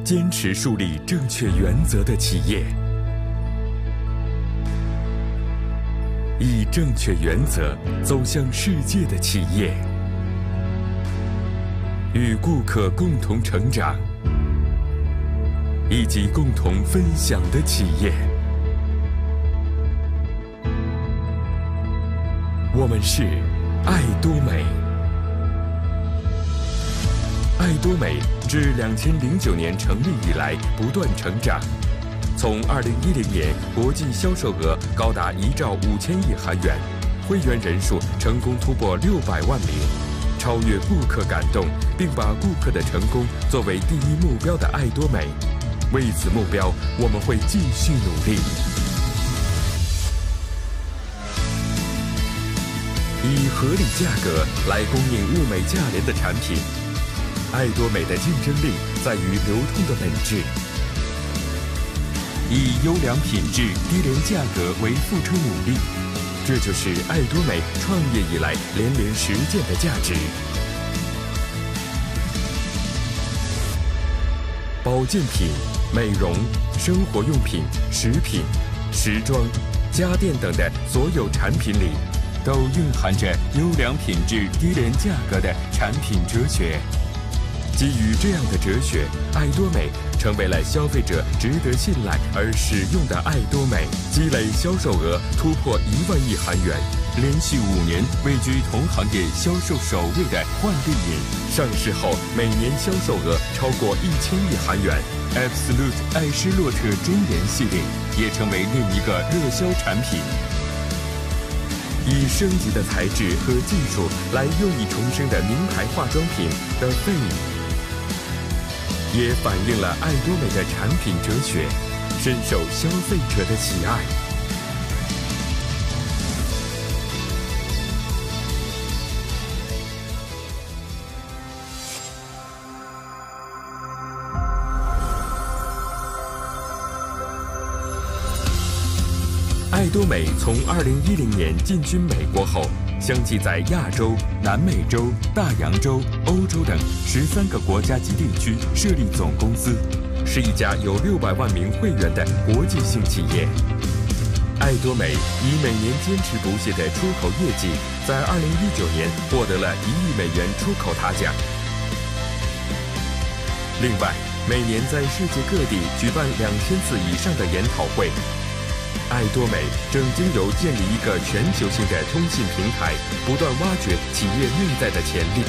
坚持树立正确原则的企业，以正确原则走向世界的企业，与顾客共同成长，以及共同分享的企业。我们是爱多美。爱多美自2009年成立以来不断成长，从2010年国际销售额高达1兆5000亿韩元，会员人数成功突破600万名，超越顾客感动，并把顾客的成功作为第一目标的爱多美。为此目标，我们会继续努力，以合理价格来供应物美价廉的产品。爱多美的竞争力在于流通的本质，以优良品质、低廉价格为付出努力，这就是爱多美创业以来连连实践的价值。保健品、美容、生活用品、食品、时装、家电等的所有产品里，都蕴含着优良品质、低廉价格的产品哲学。基于这样的哲学，爱多美成为了消费者值得信赖而使用的爱多美，积累销售额突破1万亿韩元，连续5年位居同行业销售首位的焕丽饮，上市后每年销售额超过1000亿韩元。Absolute 艾诗洛特真颜系列也成为另一个热销产品。以升级的材质和技术来又一重生的名牌化妆品的Fame，也反映了爱多美的产品哲学，深受消费者的喜爱。爱多美从2010年进军美国后，相继在亚洲、南美洲、大洋洲、欧洲等13个国家及地区设立总公司，是一家有600万名会员的国际性企业。爱多美以每年坚持不懈的出口业绩，在2019年获得了1亿美元出口塔奖。另外，每年在世界各地举办2000次以上的研讨会。爱多美正经由建立一个全球性的通信平台，不断挖掘企业内在的潜力。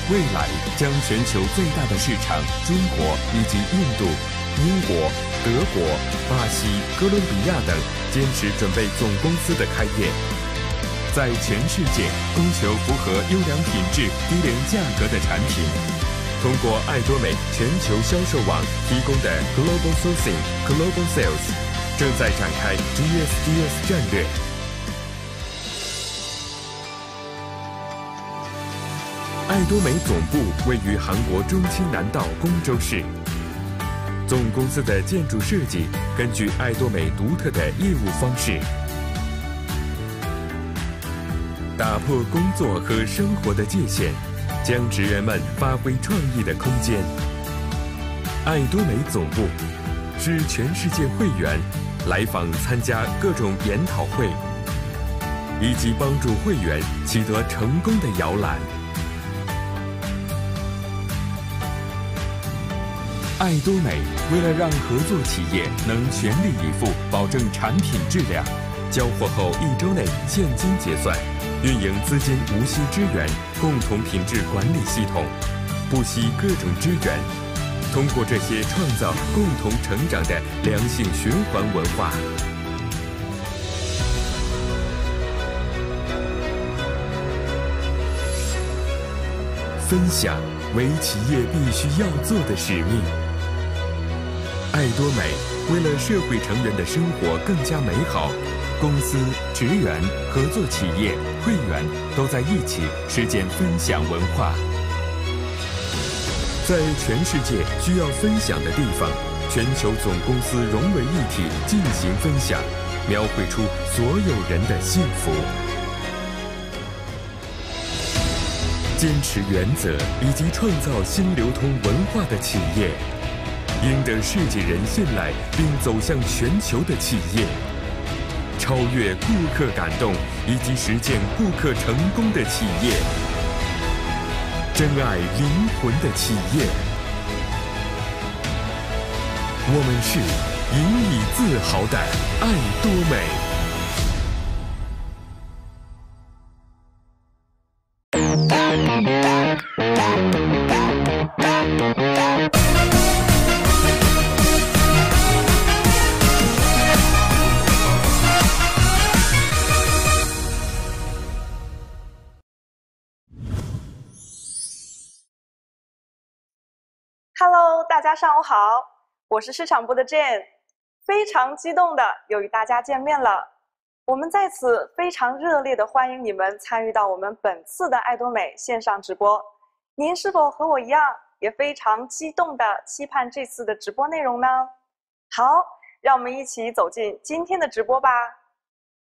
未来将全球最大的市场中国以及印度、英国、德国、巴西、哥伦比亚等坚持准备总公司的开业，在全世界供求符合优良品质、低廉价格的产品。通过爱多美全球销售网提供的 Global Sourcing、Global Sales，正在展开 GSDS 战略。爱多美总部位于韩国中清南道公州市。总公司的建筑设计根据爱多美独特的业务方式，打破工作和生活的界限，将职员们发挥创意的空间。爱多美总部是全世界会员来访参加各种研讨会，以及帮助会员取得成功的摇篮。爱多美为了让合作企业能全力以赴保证产品质量，交货后1周内现金结算，运营资金无息支援，共同品质管理系统，不惜各种支援。通过这些创造共同成长的良性循环文化。分享为企业必须要做的使命。爱多美为了社会成员的生活更加美好，公司、职员、合作企业、会员都在一起实践分享文化。在全世界需要分享的地方，全球总公司融为一体进行分享，描绘出所有人的幸福。坚持原则以及创造新流通文化的企业，赢得世界人信赖并走向全球的企业，超越顾客感动以及实现顾客成功的企业，珍爱灵魂的企业。我们是引以自豪的爱多美。Hello， 大家上午好，我是市场部的 Jane， 非常激动的又与大家见面了。我们在此非常热烈的欢迎你们参与到我们本次的爱多美线上直播。您是否和我一样，也非常激动的期盼这次的直播内容呢？好，让我们一起走进今天的直播吧。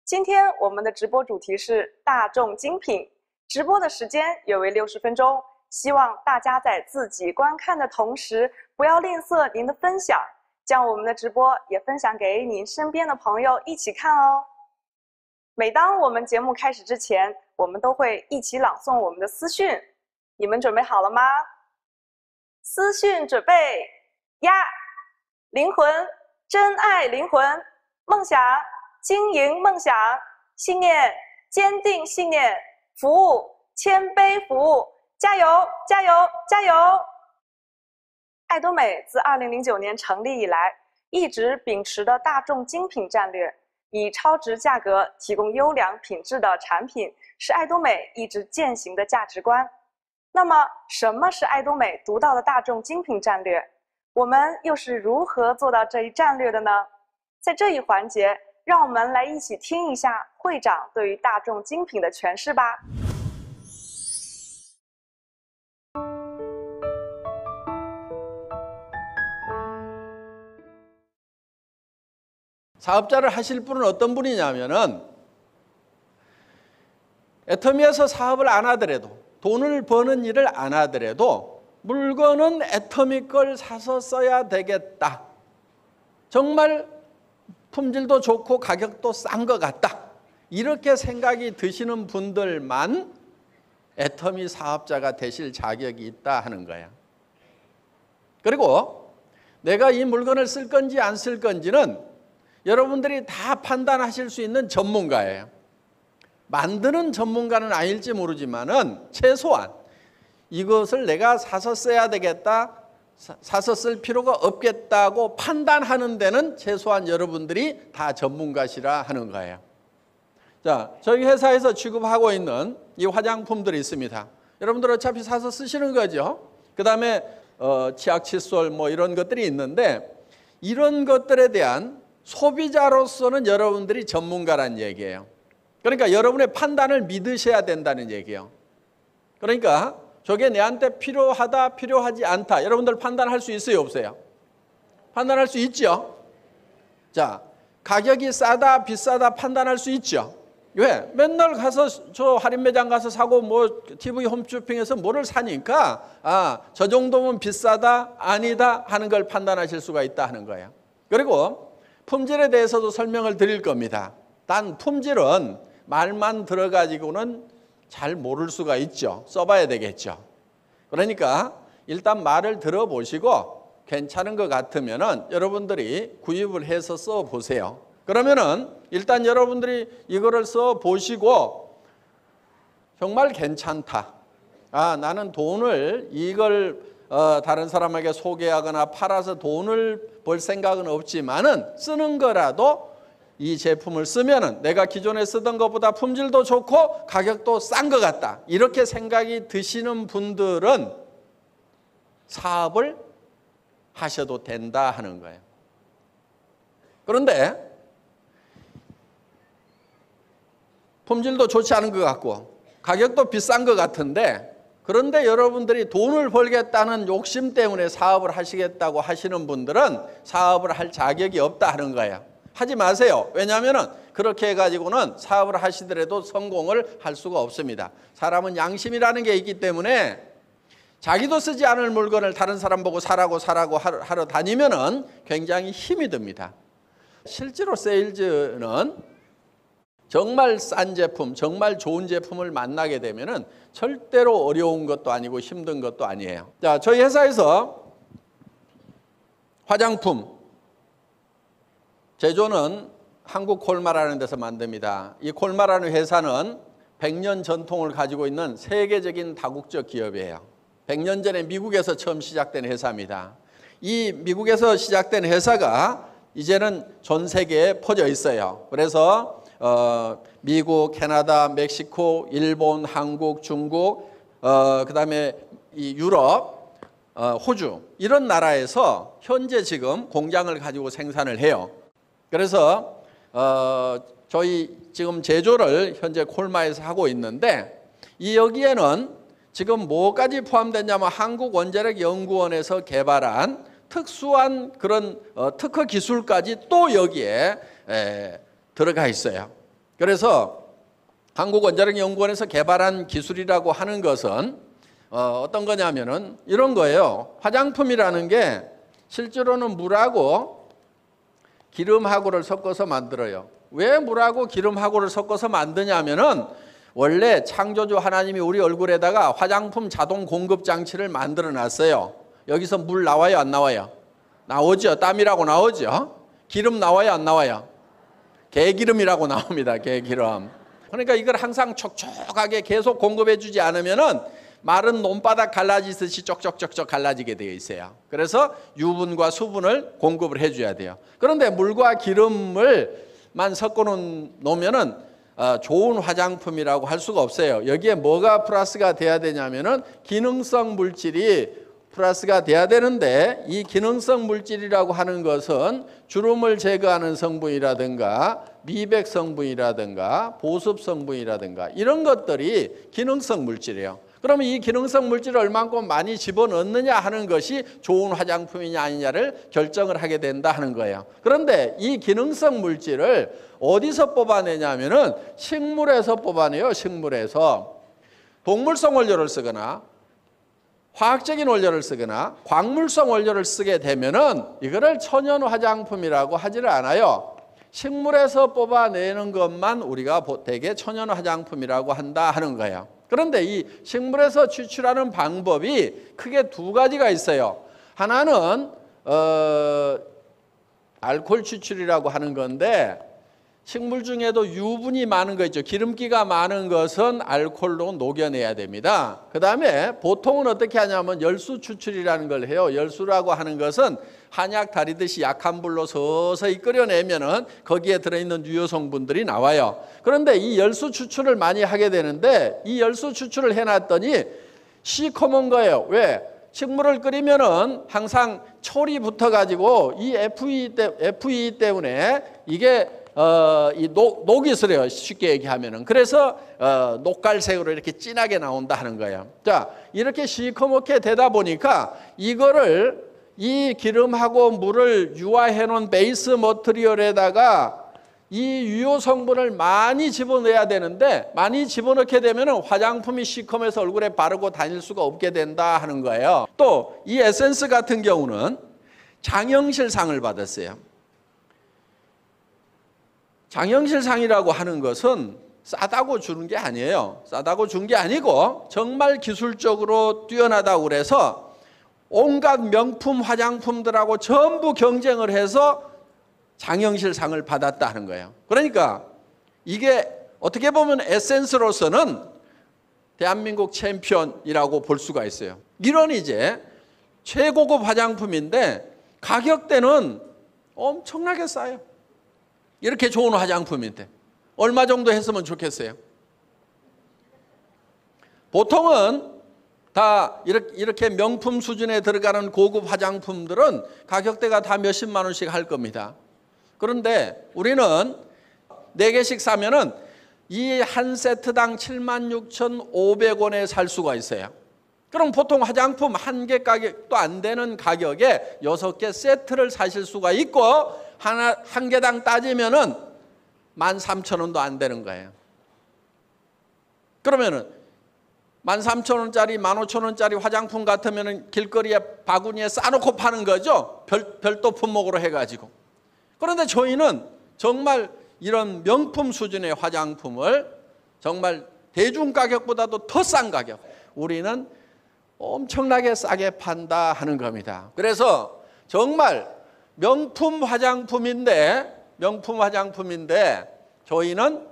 今天我们的直播主题是大众精品，直播的时间约为60分钟。希望大家在自己观看的同时，不要吝啬您的分享，将我们的直播也分享给您身边的朋友一起看哦。每当我们节目开始之前，我们都会一起朗诵我们的私讯，你们准备好了吗？私讯准备呀！灵魂，真爱灵魂，梦想，经营梦想，信念，坚定信念，服务，谦卑服务。加油！加油！加油！爱多美自2009年成立以来，一直秉持的大众精品战略，以超值价格提供优良品质的产品，是爱多美一直践行的价值观。那么，什么是爱多美独到的大众精品战略？我们又是如何做到这一战略的呢？在这一环节，让我们来一起听一下会长对于大众精品的诠释吧。사업자를 하실 분은 어떤 분이냐면은 애터미에서 사업을 안 하더라도 돈을 버는 일을 안 하더라도 물건은 애터미 걸 사서 써야 되겠다. 정말 품질도 좋고 가격도 싼 것 같다. 이렇게 생각이 드시는 분들만 애터미 사업자가 되실 자격이 있다 하는 거야. 그리고 내가 이 물건을 쓸 건지 안 쓸 건지는 여러분들이 다 판단하실 수 있는 전문가예요. 만드는 전문가는 아닐지 모르지만은 최소한 이것을 내가 사서 써야 되겠다, 사서 쓸 필요가 없겠다고 판단하는 데는 최소한 여러분들이 다 전문가시라 하는 거예요. 자, 저희 회사에서 취급하고 있는 이 화장품들이 있습니다. 여러분들 어차피 사서 쓰시는 거죠. 그 다음에 치약, 칫솔 뭐 이런 것들이 있는데 이런 것들에 대한 소비자로서는 여러분들이 전문가란 얘기예요. 그러니까 여러분의 판단을 믿으셔야 된다는 얘기예요. 그러니까 저게 내한테 필요하다, 필요하지 않다. 여러분들 판단할 수 있어요, 없어요? 판단할 수 있죠? 자, 가격이 싸다, 비싸다 판단할 수 있죠? 왜? 맨날 가서 저 할인 매장 가서 사고 뭐 TV 홈쇼핑에서 뭐를 사니까 저 정도면 비싸다, 아니다 하는 걸 판단하실 수가 있다 하는 거예요. 그리고 품질에 대해서도 설명을 드릴 겁니다. 단 품질은 말만 들어가지고는 잘 모를 수가 있죠. 써봐야 되겠죠. 그러니까 일단 말을 들어보시고 괜찮은 것 같으면은 여러분들이 구입을 해서 써보세요. 그러면은 일단 여러분들이 이거를 써보시고 정말 괜찮다. 나는 돈을 이걸 다른 사람에게 소개하거나 팔아서 돈을 벌 생각은 없지만은 쓰는 거라도 이 제품을 쓰면은 내가 기존에 쓰던 것보다 품질도 좋고 가격도 싼 것 같다. 이렇게 생각이 드시는 분들은 사업을 하셔도 된다 하는 거예요. 그런데 품질도 좋지 않은 것 같고 가격도 비싼 것 같은데 그런데 여러분들이 돈을 벌겠다는 욕심 때문에 사업을 하시겠다고 하시는 분들은 사업을 할 자격이 없다 하는 거예요. 하지 마세요. 왜냐하면 그렇게 해가지고는 사업을 하시더라도 성공을 할 수가 없습니다. 사람은 양심이라는 게 있기 때문에 자기도 쓰지 않을 물건을 다른 사람 보고 사라고 하러 다니면은 굉장히 힘이 듭니다. 실제로 세일즈는 정말 싼 제품, 정말 좋은 제품을 만나게 되면은 절대로 어려운 것도 아니고 힘든 것도 아니에요. 자, 저희 회사에서 화장품 제조는 한국 콜마라는 데서 만듭니다. 이 콜마라는 회사는 100년 전통을 가지고 있는 세계적인 다국적 기업이에요. 100년 전에 미국에서 처음 시작된 회사입니다. 이 미국에서 시작된 회사가 이제는 전 세계에 퍼져 있어요. 그래서 미국, 캐나다, 멕시코, 일본, 한국, 중국, 그다음에 이 유럽, 호주 이런 나라에서 현재 지금 공장을 가지고 생산을 해요. 그래서 저희 지금 제조를 현재 콜마에서 하고 있는데 이 여기에는 지금 뭐까지 포함됐냐면 한국원자력연구원에서 개발한 특수한 그런 특허 기술까지 또 여기에 들어가 있어요. 그래서 한국원자력연구원에서 개발한 기술이라고 하는 것은 어떤 거냐면은 이런 거예요. 화장품이라는 게 실제로는 물하고 기름하고를 섞어서 만들어요. 왜 물하고 기름하고를 섞어서 만드냐면은 원래 창조주 하나님이 우리 얼굴에다가 화장품 자동 공급 장치를 만들어 놨어요. 여기서 물 나와요, 안 나와요? 나오죠. 땀이라고 나오죠. 기름 나와요, 안 나와요? 개기름이라고 나옵니다. 개기름. 그러니까 이걸 항상 촉촉하게 계속 공급해 주지 않으면은 마른 논바닥 갈라지듯이 쩍쩍쩍쩍 갈라지게 되어 있어요. 그래서 유분과 수분을 공급을 해줘야 돼요. 그런데 물과 기름을만 섞어 놓으면은 좋은 화장품이라고 할 수가 없어요. 여기에 뭐가 플러스가 돼야 되냐면은 기능성 물질이 플러스가 돼야 되는데 이 기능성 물질이라고 하는 것은 주름을 제거하는 성분이라든가 미백 성분이라든가 보습 성분이라든가 이런 것들이 기능성 물질이에요. 그러면 이 기능성 물질을 얼만큼 많이 집어넣느냐 하는 것이 좋은 화장품이냐 아니냐를 결정을 하게 된다 하는 거예요. 그런데 이 기능성 물질을 어디서 뽑아내냐면은 식물에서 뽑아내요. 식물에서. 동물성 원료를 쓰거나 화학적인 원료를 쓰거나 광물성 원료를 쓰게 되면은 이거를 천연 화장품이라고 하지를 않아요. 식물에서 뽑아내는 것만 우리가 대개 천연 화장품이라고 한다 하는 거예요. 그런데 이 식물에서 추출하는 방법이 크게 두 가지가 있어요. 하나는 알코올 추출이라고 하는 건데 식물 중에도 유분이 많은 거 있죠. 기름기가 많은 것은 알코올로 녹여내야 됩니다. 그 다음에 보통은 어떻게 하냐면 열수 추출이라는 걸 해요. 열수라고 하는 것은 한약 다리듯이 약한 불로 서서히 끓여내면은 거기에 들어있는 유효 성분들이 나와요. 그런데 이 열수 추출을 많이 하게 되는데 이 열수 추출을 해놨더니 시커먼 거예요. 왜? 식물을 끓이면은 항상 철이 붙어가지고 이 FE 때문에 이게 이 녹이 슬어요. 쉽게 얘기하면은. 그래서 녹갈색으로 이렇게 진하게 나온다 하는 거예요. 자, 이렇게 시커멓게 되다 보니까 이거를 이 기름하고 물을 유화해 놓은 베이스 머티리얼에다가 이 유효 성분을 많이 집어넣어야 되는데 많이 집어넣게 되면 화장품이 시커매서 얼굴에 바르고 다닐 수가 없게 된다 하는 거예요. 또 이 에센스 같은 경우는 장영실상을 받았어요. 장영실상이라고 하는 것은 싸다고 주는 게 아니에요. 싸다고 준 게 아니고 정말 기술적으로 뛰어나다고 그래서 온갖 명품 화장품들하고 전부 경쟁을 해서 장영실상을 받았다 하는 거예요. 그러니까 이게 어떻게 보면 에센스로서는 대한민국 챔피언이라고 볼 수가 있어요. 이런 이제 최고급 화장품인데 가격대는 엄청나게 싸요. 이렇게 좋은 화장품인데 얼마 정도 했으면 좋겠어요? 보통은 다 이렇게 명품 수준에 들어가는 고급 화장품들은 가격대가 다 몇십만 원씩 할 겁니다. 그런데 우리는 4개씩 사면은 이 한 세트당 76,500원에 살 수가 있어요. 그럼 보통 화장품 한 개 가격도 안 되는 가격에 6개 세트를 사실 수가 있고 한 개당 따지면은 13,000원도 안 되는 거예요. 그러면은 13,000원짜리, 15,000원짜리 화장품 같으면 길거리에 바구니에 싸놓고 파는 거죠. 별도 품목으로 해가지고. 그런데 저희는 정말 이런 명품 수준의 화장품을 정말 대중 가격보다도 더 싼 가격, 우리는 엄청나게 싸게 판다 하는 겁니다. 그래서 정말 명품 화장품인데 저희는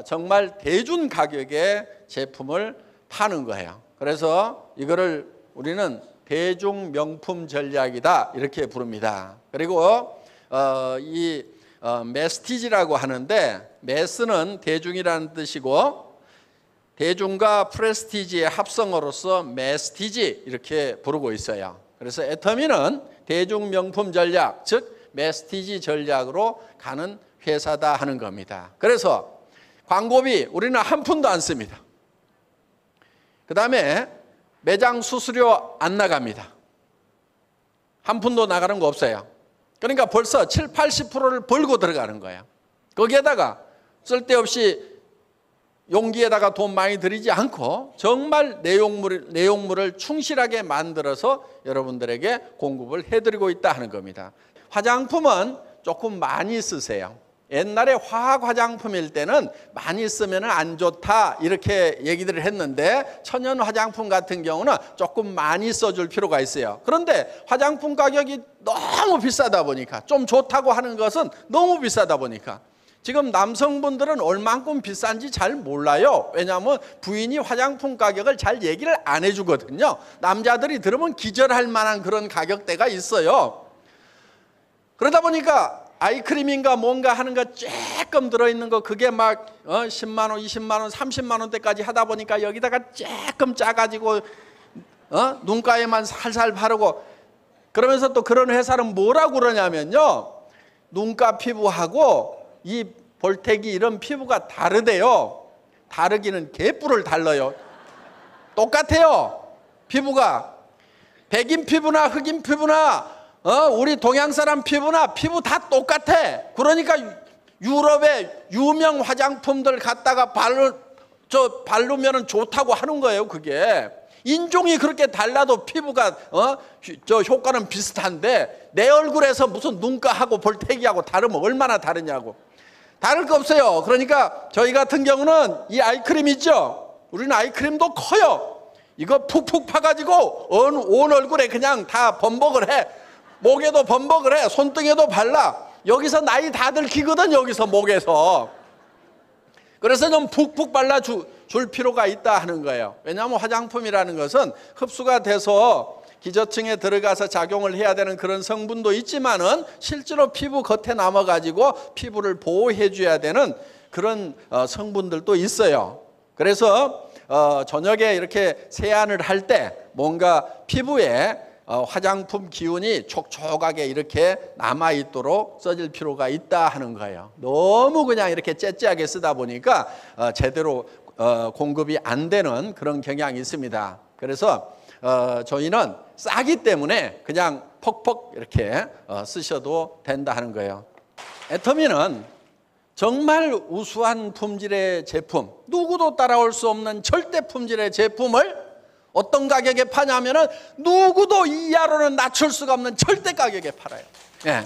정말 대중 가격의 제품을 파는 거예요. 그래서 이거를 우리는 대중 명품 전략이다 이렇게 부릅니다. 그리고 이 메스티지라고 하는데, 메스는 대중이라는 뜻이고 대중과 프레스티지의 합성어로서 메스티지 이렇게 부르고 있어요. 그래서 애터미는 대중 명품 전략, 즉 메스티지 전략으로 가는 회사다 하는 겁니다. 그래서 광고비 우리는 한 푼도 안 씁니다. 그 다음에 매장 수수료 안 나갑니다. 한 푼도 나가는 거 없어요. 그러니까 벌써 70~80%를 벌고 들어가는 거예요. 거기에다가 쓸데없이 용기에다가 돈 많이 들이지 않고 정말 내용물을 충실하게 만들어서 여러분들에게 공급을 해드리고 있다 하는 겁니다. 화장품은 조금 많이 쓰세요. 옛날에 화학 화장품일 때는 많이 쓰면 안 좋다 이렇게 얘기들을 했는데, 천연 화장품 같은 경우는 조금 많이 써줄 필요가 있어요. 그런데 화장품 가격이 너무 비싸다 보니까, 좀 좋다고 하는 것은 너무 비싸다 보니까 지금 남성분들은 얼만큼 비싼지 잘 몰라요. 왜냐하면 부인이 화장품 가격을 잘 얘기를 안 해주거든요. 남자들이 들으면 기절할 만한 그런 가격대가 있어요. 그러다 보니까 아이크림인가 뭔가 하는 거 조금 들어있는 거, 그게 막 10만 원, 20만 원, 30만 원대까지 하다 보니까 여기다가 조금 짜가지고 눈가에만 살살 바르고, 그러면서 또 그런 회사는 뭐라고 그러냐면요, 눈가 피부하고 이 볼테기 이런 피부가 다르대요. 다르기는 개뿔을 달라요. 똑같아요. 피부가 백인 피부나 흑인 피부나 우리 동양 사람 피부나 피부 다 똑같아. 그러니까 유럽의 유명 화장품들 갖다가 바르면 좋다고 하는 거예요. 그게 인종이 그렇게 달라도 피부가 효과는 비슷한데, 내 얼굴에서 무슨 눈가하고 볼테기하고 다르면 얼마나 다르냐고. 다를 거 없어요. 그러니까 저희 같은 경우는 이 아이크림 있죠. 우리는 아이크림도 커요. 이거 푹푹 파가지고 온 얼굴에 그냥 다 범벅을 해. 목에도 범벅을 해. 손등에도 발라. 여기서 나이 다 들키거든, 여기서 목에서. 그래서 좀 푹푹 발라줄 필요가 있다 하는 거예요. 왜냐하면 화장품이라는 것은 흡수가 돼서 기저층에 들어가서 작용을 해야 되는 그런 성분도 있지만은 실제로 피부 겉에 남아가지고 피부를 보호해 줘야 되는 그런 성분들도 있어요. 그래서 저녁에 이렇게 세안을 할 때 뭔가 피부에 화장품 기운이 촉촉하게 이렇게 남아있도록 써질 필요가 있다 하는 거예요. 너무 그냥 이렇게 째째하게 쓰다 보니까 제대로 공급이 안 되는 그런 경향이 있습니다. 그래서 저희는 싸기 때문에 그냥 퍽퍽 이렇게 쓰셔도 된다 하는 거예요. 애터미는 정말 우수한 품질의 제품, 누구도 따라올 수 없는 절대 품질의 제품을 어떤 가격에 파냐면은 누구도 이하로는 낮출 수가 없는 절대 가격에 팔아요. 예.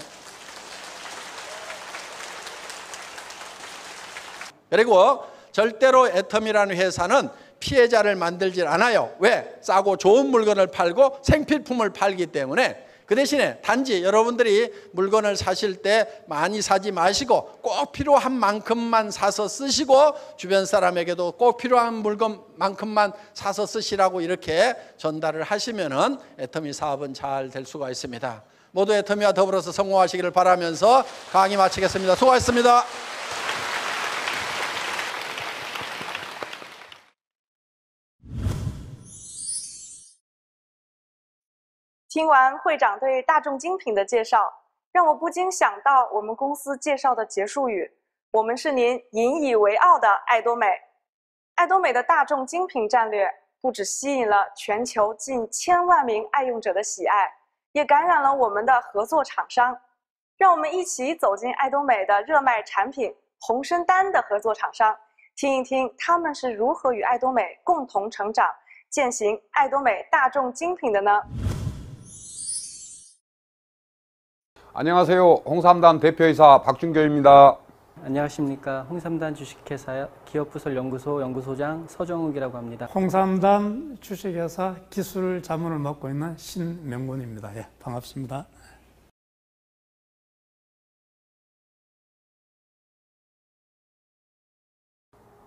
그리고 절대로 애터미라는 회사는 피해자를 만들질 않아요. 왜? 싸고 좋은 물건을 팔고 생필품을 팔기 때문에. 그 대신에 단지 여러분들이 물건을 사실 때 많이 사지 마시고 꼭 필요한 만큼만 사서 쓰시고, 주변 사람에게도 꼭 필요한 물건만큼만 사서 쓰시라고 이렇게 전달을 하시면은 애터미 사업은 잘 될 수가 있습니다. 모두 애터미와 더불어서 성공하시기를 바라면서 강의 마치겠습니다. 수고하셨습니다. 听完会长对大众精品的介绍，让我不禁想到我们公司介绍的结束语：我们是您引以为傲的爱多美。爱多美的大众精品战略不只吸引了全球近1000万名爱用者的喜爱，也感染了我们的合作厂商。让我们一起走进爱多美的热卖产品红参丹的合作厂商，听一听他们是如何与爱多美共同成长，践行爱多美大众精品的呢？ 안녕하세요. 홍삼단 대표이사 박준교입니다. 안녕하십니까. 홍삼단 주식회사 기업부설연구소 연구소장 서정욱이라고 합니다. 홍삼단 주식회사 기술 자문을 맡고 있는 신명군입니다. 예, 반갑습니다.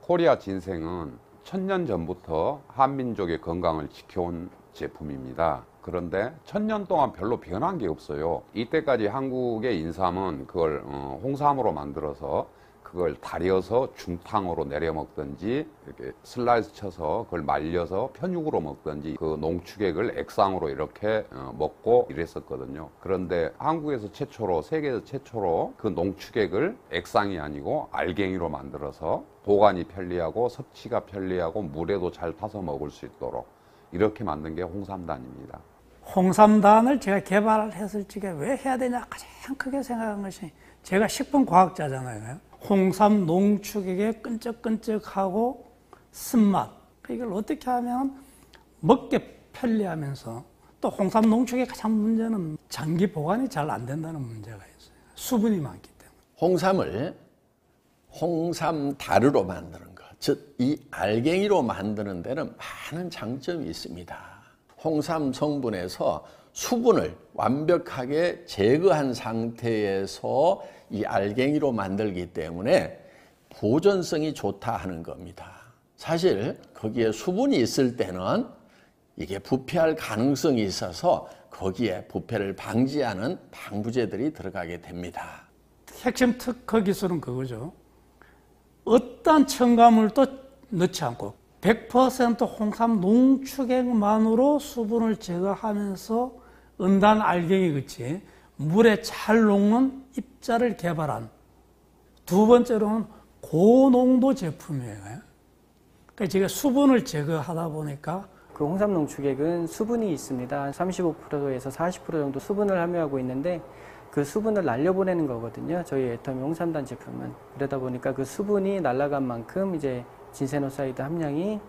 코리아 진생은 1000년 전부터 한민족의 건강을 지켜온 제품입니다. 그런데 1000년 동안 별로 변한 게 없어요. 이때까지 한국의 인삼은 그걸 홍삼으로 만들어서 그걸 달여서 중탕으로 내려 먹든지 이렇게 슬라이스 쳐서 그걸 말려서 편육으로 먹든지 그 농축액을 액상으로 이렇게 먹고 이랬었거든요. 그런데 한국에서 최초로, 세계에서 최초로 그 농축액을 액상이 아니고 알갱이로 만들어서 보관이 편리하고 섭취가 편리하고 물에도 잘 타서 먹을 수 있도록 이렇게 만든 게 홍삼단입니다. 홍삼단을 제가 개발했을 적에 왜 해야 되냐 가장 크게 생각한 것이, 제가 식품과학자잖아요. 홍삼 농축액의 끈적끈적하고 쓴맛, 이걸 어떻게 하면 먹기 편리하면서, 또 홍삼 농축의 가장 문제는 장기 보관이 잘 안 된다는 문제가 있어요. 수분이 많기 때문에. 홍삼을 홍삼다르로 만드는 것, 즉 이 알갱이로 만드는 데는 많은 장점이 있습니다. 홍삼 성분에서 수분을 완벽하게 제거한 상태에서 이 알갱이로 만들기 때문에 보존성이 좋다 하는 겁니다. 사실 거기에 수분이 있을 때는 이게 부패할 가능성이 있어서 거기에 부패를 방지하는 방부제들이 들어가게 됩니다. 핵심 특허 기술은 그거죠. 어떤 첨가물도 넣지 않고 100% 홍삼 농축액만으로 수분을 제거하면서 은단 알갱이 같이 물에 잘 녹는 입자를 개발한, 두 번째로는 고농도 제품이에요. 그러니까 제가 수분을 제거하다 보니까 그 홍삼 농축액은 수분이 있습니다. 35%에서 40% 정도 수분을 함유하고 있는데 그 수분을 날려보내는 거거든요. 저희 애터미 홍삼단 제품은. 그러다 보니까 그 수분이 날아간 만큼 이제 진세노사이드 함량이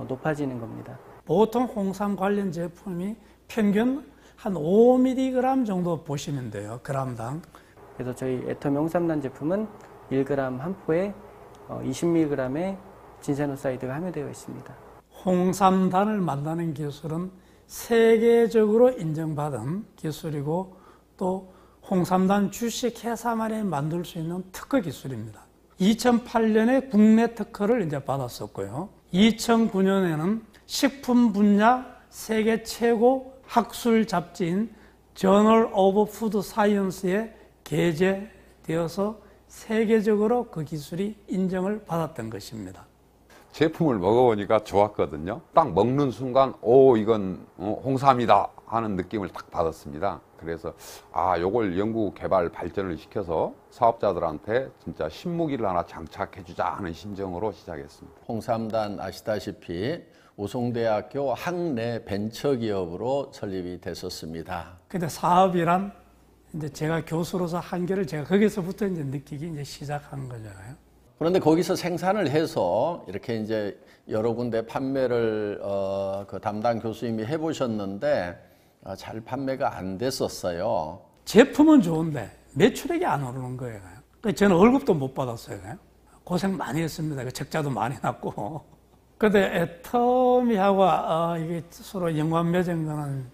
높아지는 겁니다. 보통 홍삼 관련 제품이 평균 한 5mg 정도 보시면 돼요. 그람당. 그래서 저희 애터미 홍삼단 제품은 1g 한 포에 20mg의 진세노사이드가 함유되어 있습니다. 홍삼단을 만드는 기술은 세계적으로 인정받은 기술이고, 또 홍삼단 주식회사만이 만들 수 있는 특허 기술입니다. 2008년에 국내 특허를 이제 받았었고요. 2009년에는 식품 분야 세계 최고 학술 잡지인 저널 오브 푸드 사이언스에 게재되어서 세계적으로 그 기술이 인정을 받았던 것입니다. 제품을 먹어보니까 좋았거든요. 딱 먹는 순간 오 이건 홍삼이다 하는 느낌을 딱 받았습니다. 그래서 요걸 연구 개발 발전을 시켜서 사업자들한테 진짜 신무기를 하나 장착해주자 하는 심정으로 시작했습니다. 홍삼단 아시다시피 우송대학교 학내 벤처기업으로 설립이 됐었습니다. 근데 사업이란 이제 제가 교수로서 한계를 제가 거기서부터 이제 느끼기 이제 시작한 거잖아요. 그런데 거기서 생산을 해서 이렇게 이제 여러 군데 판매를 그 담당 교수님이 해보셨는데 잘 판매가 안 됐었어요. 제품은 좋은데 매출액이 안 오르는 거예요. 그러니까 저는 월급도 못 받았어요. 고생 많이 했습니다. 적자도 많이 났고. 근데 애터미하고 이게 서로 연관 맺은 거는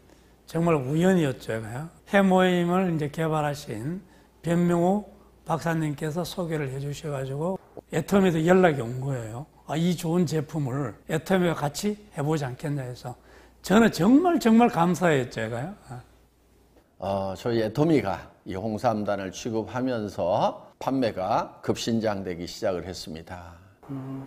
정말 우연이었죠. 해모임을 이제 개발하신 변명호 박사님께서 소개를 해주셔가지고 애터미도 연락이 온 거예요. 이 좋은 제품을 애터미와 같이 해보지 않겠냐 해서 저는 정말 감사했죠. 저희 애터미가 이 홍삼단을 취급하면서 판매가 급신장되기 시작을 했습니다.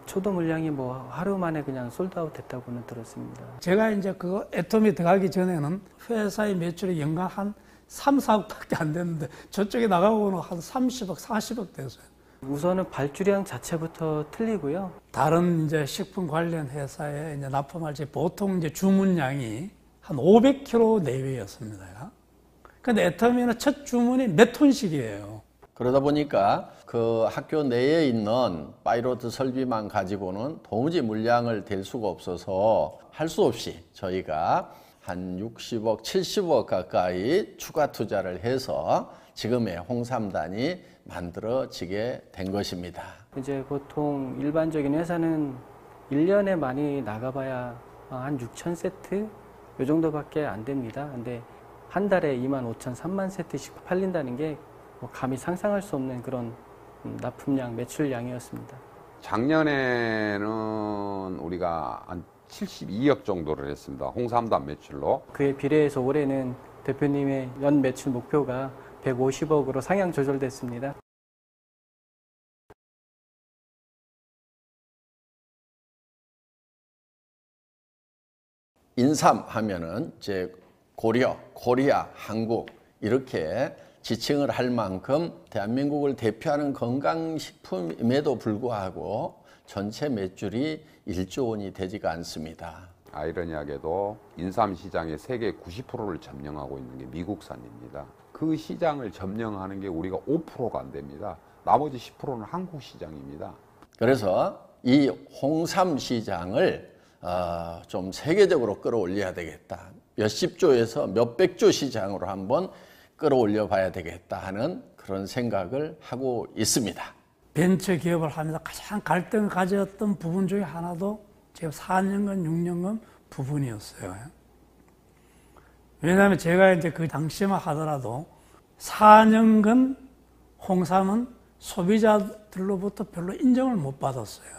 초도 물량이 뭐 하루 만에 그냥 솔드아웃 됐다고는 들었습니다. 제가 이제 그 애터미 들어가기 전에는 회사의 매출이 연간 한 3, 4억밖에 안 됐는데 저쪽에 나가고는 한 30억, 40억 됐어요. 우선은 발주량 자체부터 틀리고요. 다른 이제 식품 관련 회사에 이제 납품할 때 보통 이제 주문량이 한 500kg 내외였습니다. 근데 애터미는 첫 주문이 몇 톤씩이에요. 그러다 보니까 그 학교 내에 있는 파일로트 설비만 가지고는 도무지 물량을 댈 수가 없어서 할 수 없이 저희가 한 60억, 70억 가까이 추가 투자를 해서 지금의 홍삼단이 만들어지게 된 것입니다. 이제 보통 일반적인 회사는 1년에 많이 나가봐야 한 6,000세트 이 정도밖에 안 됩니다. 근데 한 달에 25,000, 3만 세트씩 팔린다는 게 감히 상상할 수 없는 그런 납품량, 매출량이었습니다. 작년에는 우리가 한 72억 정도를 했습니다. 홍삼단 매출로. 그에 비례해서 올해는 대표님의 연 매출 목표가 150억으로 상향 조절됐습니다. 인삼 하면은 이제 고려, 코리아, 한국 이렇게 지칭을 할 만큼 대한민국을 대표하는 건강식품임에도 불구하고 전체 매출이 1조 원이 되지가 않습니다. 아이러니하게도 인삼 시장의 세계 90%를 점령하고 있는 게 미국산입니다. 그 시장을 점령하는 게 우리가 5%가 안 됩니다. 나머지 10%는 한국 시장입니다. 그래서 이 홍삼 시장을 좀 세계적으로 끌어올려야 되겠다. 몇십 조에서 몇백 조 시장으로 한번 끌어올려 봐야 되겠다 하는 그런 생각을 하고 있습니다. 벤처 기업을 하면서 가장 갈등을 가졌던 부분 중에 하나도 지금 4년간, 6년간 부분이었어요. 왜냐하면 제가 이제 그 당시만 하더라도 4년간 홍삼은 소비자들로부터 별로 인정을 못 받았어요.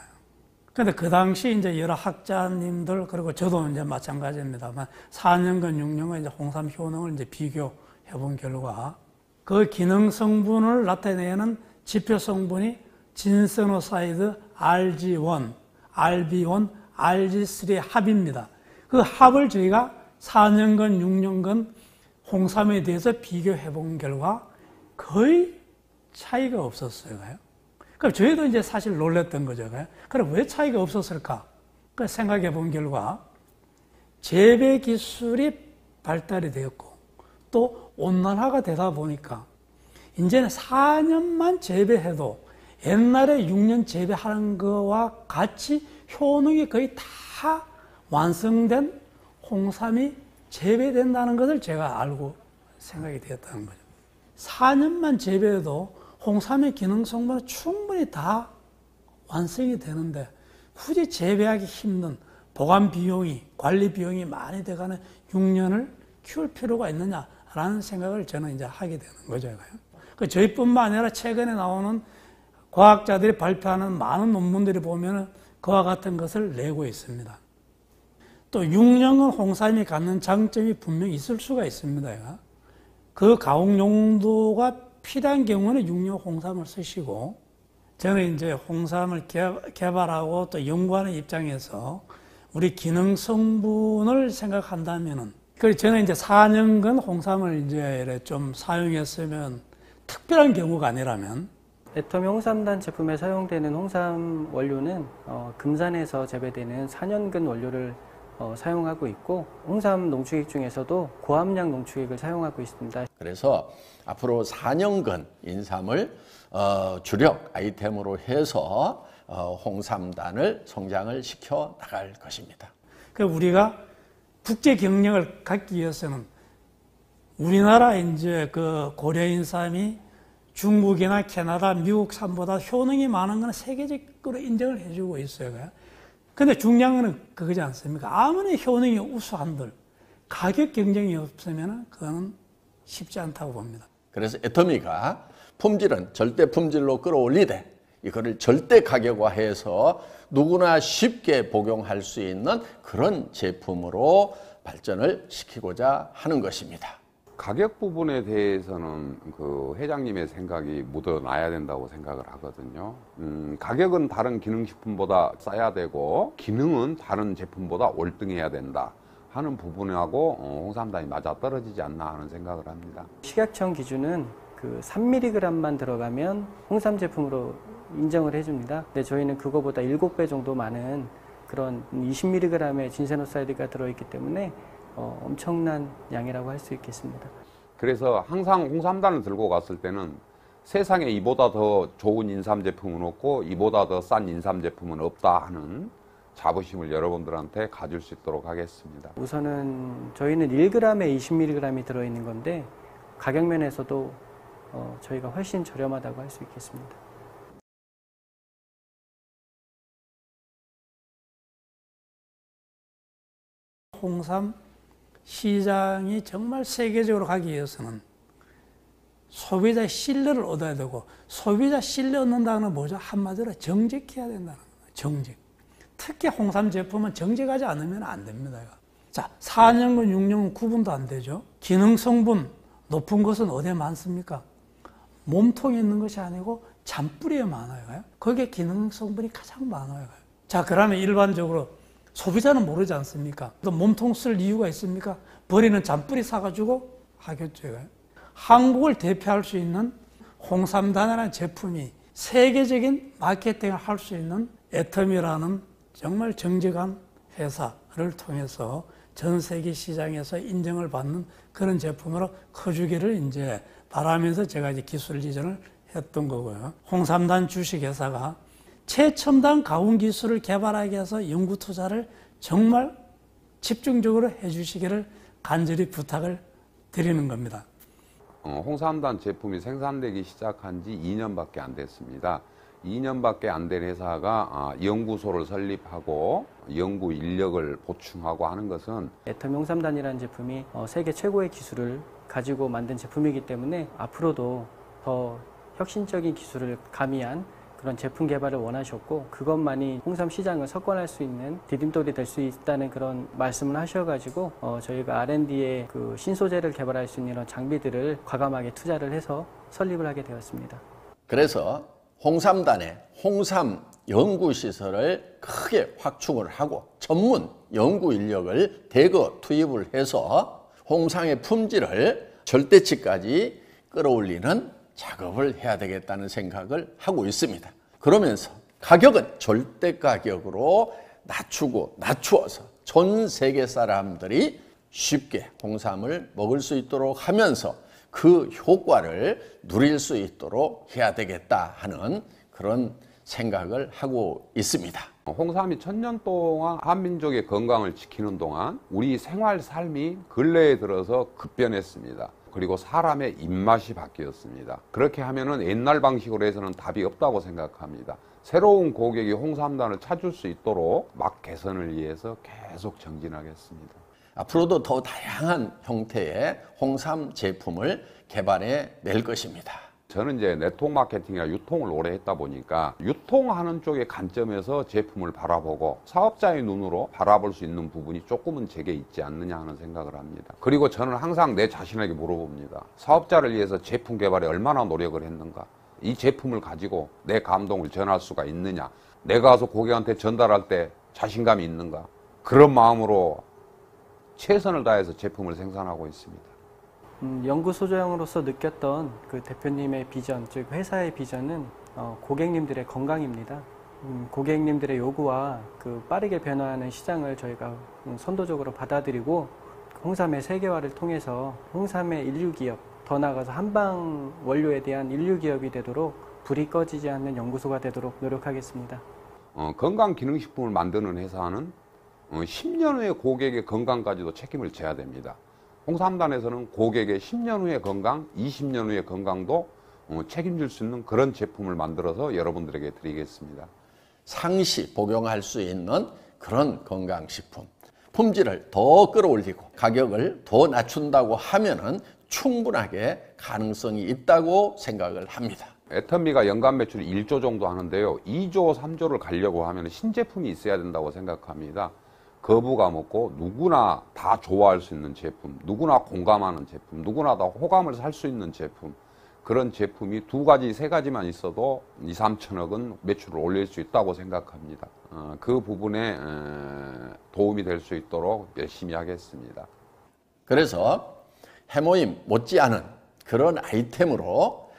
근데 그 당시 이제 여러 학자님들, 그리고 저도 이제 마찬가지입니다만 4년간, 6년간 이제 홍삼 효능을 이제 비교해 본 결과 그 기능 성분을 나타내는 지표 성분이 진세노사이드 RG1, RB1, RG3의 합입니다. 그 합을 저희가 4년간, 6년간 홍삼에 대해서 비교해 본 결과 거의 차이가 없었어요. 그럼 저희도 이제 사실 놀랬던 거죠. 그럼 왜 차이가 없었을까? 생각해 본 결과 재배 기술이 발달이 되었고 또 온난화가 되다 보니까 이제는 4년만 재배해도 옛날에 6년 재배하는 거와 같이 효능이 거의 다 완성된 홍삼이 재배된다는 것을 제가 알고 생각이 되었다는 거죠. 4년만 재배해도 홍삼의 기능 성분은 충분히 다 완성이 되는데 굳이 재배하기 힘든 보관 비용이, 관리 비용이 많이 돼가는 6년을 키울 필요가 있느냐라는 생각을 저는 이제 하게 되는 거죠. 저희뿐만 아니라 최근에 나오는 과학자들이 발표하는 많은 논문들이 보면 그와 같은 것을 내고 있습니다. 또 6년은 홍삼이 갖는 장점이 분명히 있을 수가 있습니다. 그 가공 용도가 필요한 경우는 6년 홍삼을 쓰시고, 저는 이제 홍삼을 개발하고 또 연구하는 입장에서 우리 기능 성분을 생각한다면은, 그래서 저는 이제 4년간 홍삼을 이제 좀 사용했으면 특별한 경우가 아니라면, 애터미 홍삼단 제품에 사용되는 홍삼 원료는 금산에서 재배되는 4년근 원료를 사용하고 있고, 홍삼 농축액 중에서도 고함량 농축액을 사용하고 있습니다. 그래서 앞으로 4년간 인삼을 주력 아이템으로 해서 홍삼단을 성장을 시켜 나갈 것입니다. 우리가 국제 경력을 갖기 위해서는 우리나라 이제 그 고려 인삼이 중국이나 캐나다, 미국산보다 효능이 많은 건 세계적으로 인정을 해주고 있어요. 근데 중요한 건 그거지 않습니까? 아무리 효능이 우수한들 가격 경쟁이 없으면 그거는 쉽지 않다고 봅니다. 그래서 애터미가 품질은 절대 품질로 끌어올리되 이거를 절대 가격화해서 누구나 쉽게 복용할 수 있는 그런 제품으로 발전을 시키고자 하는 것입니다. 가격 부분에 대해서는 그 회장님의 생각이 묻어나야 된다고 생각을 하거든요. 가격은 다른 기능식품보다 싸야 되고 기능은 다른 제품보다 월등해야 된다 하는 부분하고 홍삼단이 맞아떨어지지 않나 하는 생각을 합니다. 식약청 기준은 그 3mg만 들어가면 홍삼 제품으로 인정을 해줍니다. 근데 저희는 그거보다 7배 정도 많은 그런 20mg의 진세노사이드가 들어있기 때문에 엄청난 양이라고 할 수 있겠습니다. 그래서 항상 홍삼단을 들고 갔을 때는 세상에 이보다 더 좋은 인삼 제품은 없고 이보다 더 싼 인삼 제품은 없다 하는 자부심을 여러분들한테 가질 수 있도록 하겠습니다. 우선은 저희는 1g에 20mg이 들어있는 건데 가격 면에서도 저희가 훨씬 저렴하다고 할 수 있겠습니다. 홍삼 시장이 정말 세계적으로 가기 위해서는 소비자의 신뢰를 얻어야 되고, 소비자 신뢰 얻는다는 건 뭐죠? 한마디로 정직해야 된다는 거예요. 정직. 특히 홍삼 제품은 정직하지 않으면 안 됩니다. 자, 4년근, 6년근 구분도 안 되죠. 기능 성분 높은 것은 어디에 많습니까? 몸통에 있는 것이 아니고 잔뿌리에 많아요. 거기에 기능 성분이 가장 많아요. 자, 그러면 일반적으로 소비자는 모르지 않습니까? 또 몸통 쓸 이유가 있습니까? 버리는 잔뿌리 사가지고 하겠죠. 한국을 대표할 수 있는 홍삼단이라는 제품이 세계적인 마케팅을 할 수 있는 애텀이라는 정말 정직한 회사를 통해서 전 세계 시장에서 인정을 받는 그런 제품으로 커주기를 이제 바라면서 제가 이제 기술 이전을 했던 거고요. 홍삼단 주식회사가 최첨단 가공 기술을 개발하기 위해서 연구 투자를 정말 집중적으로 해주시기를 간절히 부탁을 드리는 겁니다. 홍삼단 제품이 생산되기 시작한 지 2년밖에 안 됐습니다. 2년밖에 안 된 회사가 연구소를 설립하고 연구 인력을 보충하고 하는 것은 애텀 홍삼단이라는 제품이 세계 최고의 기술을 가지고 만든 제품이기 때문에 앞으로도 더 혁신적인 기술을 가미한 그런 제품 개발을 원하셨고, 그것만이 홍삼 시장을 석권할 수 있는 디딤돌이 될 수 있다는 그런 말씀을 하셔가지고 저희가 R&D에 그 신소재를 개발할 수 있는 이런 장비들을 과감하게 투자를 해서 설립을 하게 되었습니다. 그래서 홍삼단에 홍삼 연구시설을 크게 확충을 하고 전문 연구 인력을 대거 투입을 해서 홍삼의 품질을 절대치까지 끌어올리는 작업을 해야 되겠다는 생각을 하고 있습니다. 그러면서 가격은 절대 가격으로 낮추어서 전 세계 사람들이 쉽게 홍삼을 먹을 수 있도록 하면서 그 효과를 누릴 수 있도록 해야 되겠다 하는 그런 생각을 하고 있습니다. 홍삼이 1000년 동안 한민족의 건강을 지키는 동안 우리 생활 삶이 근래에 들어서 급변했습니다. 그리고 사람의 입맛이 바뀌었습니다. 그렇게 하면은 옛날 방식으로 해서는 답이 없다고 생각합니다. 새로운 고객이 홍삼단을 찾을 수 있도록 맛 개선을 위해서 계속 정진하겠습니다. 앞으로도 더 다양한 형태의 홍삼 제품을 개발해 낼 것입니다. 저는 이제 네트워크 마케팅이나 유통을 오래 했다 보니까 유통하는 쪽의 관점에서 제품을 바라보고 사업자의 눈으로 바라볼 수 있는 부분이 조금은 제게 있지 않느냐 하는 생각을 합니다. 그리고 저는 항상 내 자신에게 물어봅니다. 사업자를 위해서 제품 개발에 얼마나 노력을 했는가? 이 제품을 가지고 내 감동을 전할 수가 있느냐? 내가 가서 고객한테 전달할 때 자신감이 있는가? 그런 마음으로 최선을 다해서 제품을 생산하고 있습니다. 연구소장으로서 느꼈던 그 대표님의 비전, 즉 회사의 비전은 고객님들의 건강입니다. 고객님들의 요구와 그 빠르게 변화하는 시장을 저희가 선도적으로 받아들이고 홍삼의 세계화를 통해서 홍삼의 인류기업, 더 나아가서 한방 원료에 대한 인류기업이 되도록 불이 꺼지지 않는 연구소가 되도록 노력하겠습니다. 건강기능식품을 만드는 회사는 10년 후의 고객의 건강까지도 책임을 져야 됩니다. 홍삼단에서는 고객의 10년 후의 건강, 20년 후의 건강도 책임질 수 있는 그런 제품을 만들어서 여러분들에게 드리겠습니다. 상시 복용할 수 있는 그런 건강식품. 품질을 더 끌어올리고 가격을 더 낮춘다고 하면은 충분하게 가능성이 있다고 생각을 합니다. 애텀미가 연간 매출이 1조 정도 하는데요. 2조, 3조를 가려고 하면 신제품이 있어야 된다고 생각합니다. 거부감 없고 누구나 다 좋아할 수 있는 제품, 누구나 공감하는 제품, 누구나 다 호감을 살 수 있는 제품, 그런 제품이 2가지, 3가지만 있어도 2, 3천억은 매출을 올릴 수 있다고 생각합니다. 그 부분에 도움이 될 수 있도록 열심히 하겠습니다. 그래서 해모임 못지않은 그런 아이템으로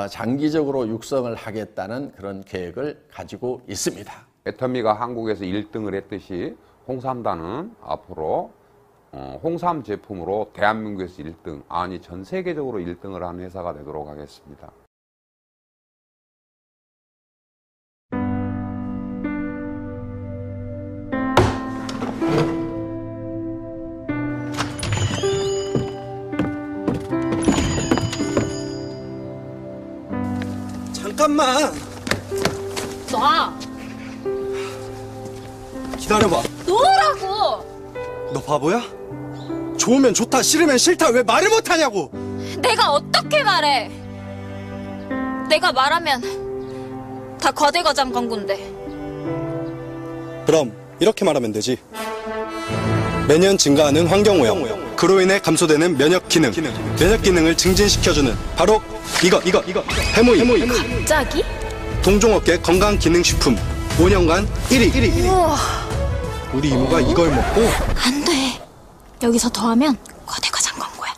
장기적으로 육성을 하겠다는 그런 계획을 가지고 있습니다. 애텀미가 한국에서 1등을 했듯이 홍삼단은 앞으로 홍삼 제품으로 대한민국에서 1등, 아니 전 세계적으로 1등을 하는 회사가 되도록 하겠습니다. 잠깐만. 놔. 기다려봐. 놓으라고. 너 바보야? 좋으면 좋다, 싫으면 싫다. 왜 말을 못하냐고. 내가 어떻게 말해? 내가 말하면 다 과대과장 광고인데. 그럼 이렇게 말하면 되지. 매년 증가하는 환경오염, 그로 인해 감소되는 면역 기능을 증진시켜주는 바로 이거 해모임. 갑자기? 동종업계 건강기능식품 5년간 1위. 우와. 우리 이모가 이걸 먹고 안 돼. 여기서 더하면 과대과장 광고야.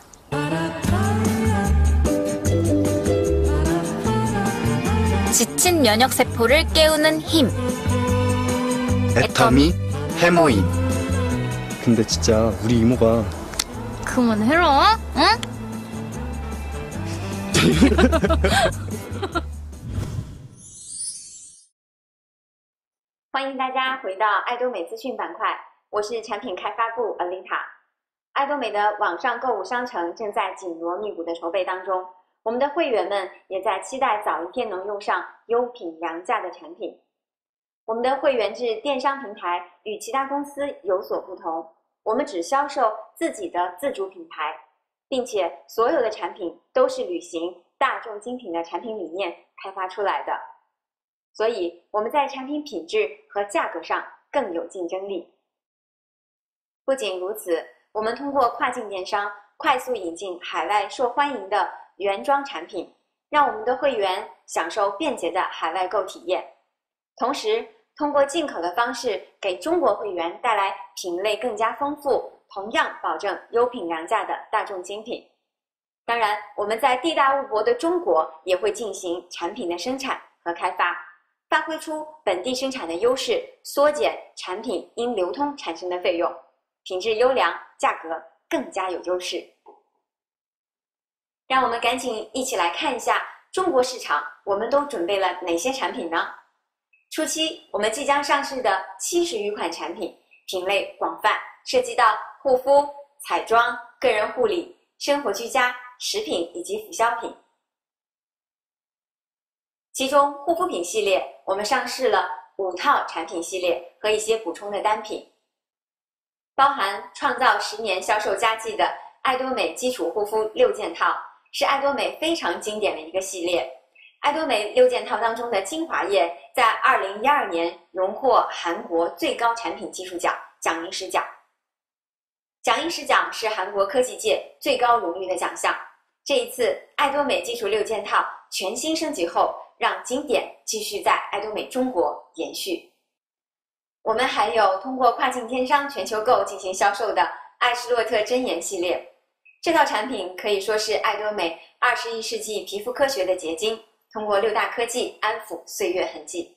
지친 면역세포를 깨우는 힘. 애터미 해모임. 근데 진짜 우리 이모가 그만해라, 응? 欢迎大家回到爱多美资讯板块，我是产品开发部 Alita。爱多美的网上购物商城正在紧锣密鼓的筹备当中，我们的会员们也在期待早一天能用上优品良价的产品。我们的会员制电商平台与其他公司有所不同，我们只销售自己的自主品牌，并且所有的产品都是履行大众精品的产品理念开发出来的。所以我们在产品品质和价格上更有竞争力。不仅如此，我们通过跨境电商快速引进海外受欢迎的原装产品，让我们的会员享受便捷的海外购体验，同时通过进口的方式给中国会员带来品类更加丰富，同样保证优品良价的大众精品。当然，我们在地大物博的中国也会进行产品的生产和开发，发挥出本地生产的优势，缩减产品因流通产生的费用，品质优良，价格更加有优势。让我们赶紧一起来看一下中国市场，我们都准备了哪些产品呢？初期我们即将上市的70余款产品，品类广泛，涉及到护肤、彩妆、个人护理、生活居家、食品以及辅销品。其中护肤品系列我们上市了5套产品系列和一些补充的单品，包含创造10年销售佳绩的爱多美基础护肤6件套，是爱多美非常经典的一个系列。爱多美6件套当中的精华液在2012年荣获韩国最高产品技术奖奖银石奖。奖银石奖是韩国科技界最高荣誉的奖项。这一次爱多美基础6件套全新升级后，让经典继续在爱多美中国延续。我们还有通过跨境电商全球购进行销售的艾诗洛特真颜系列，这套产品可以说是爱多美21世纪皮肤科学的结晶，通过6大科技安抚岁月痕迹。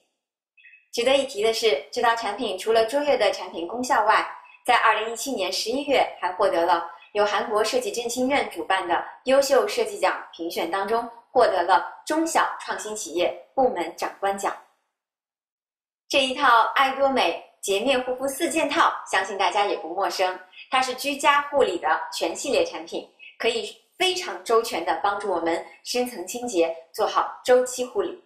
值得一提的是，这套产品除了卓越的产品功效外，在2017年11月还获得了由韩国设计振兴院主办的优秀设计奖评选当中，获得了中小创新企业部门长官奖。这一套爱多美洁面护肤4件套，相信大家也不陌生，它是居家护理的全系列产品，可以非常周全地帮助我们深层清洁，做好周期护理。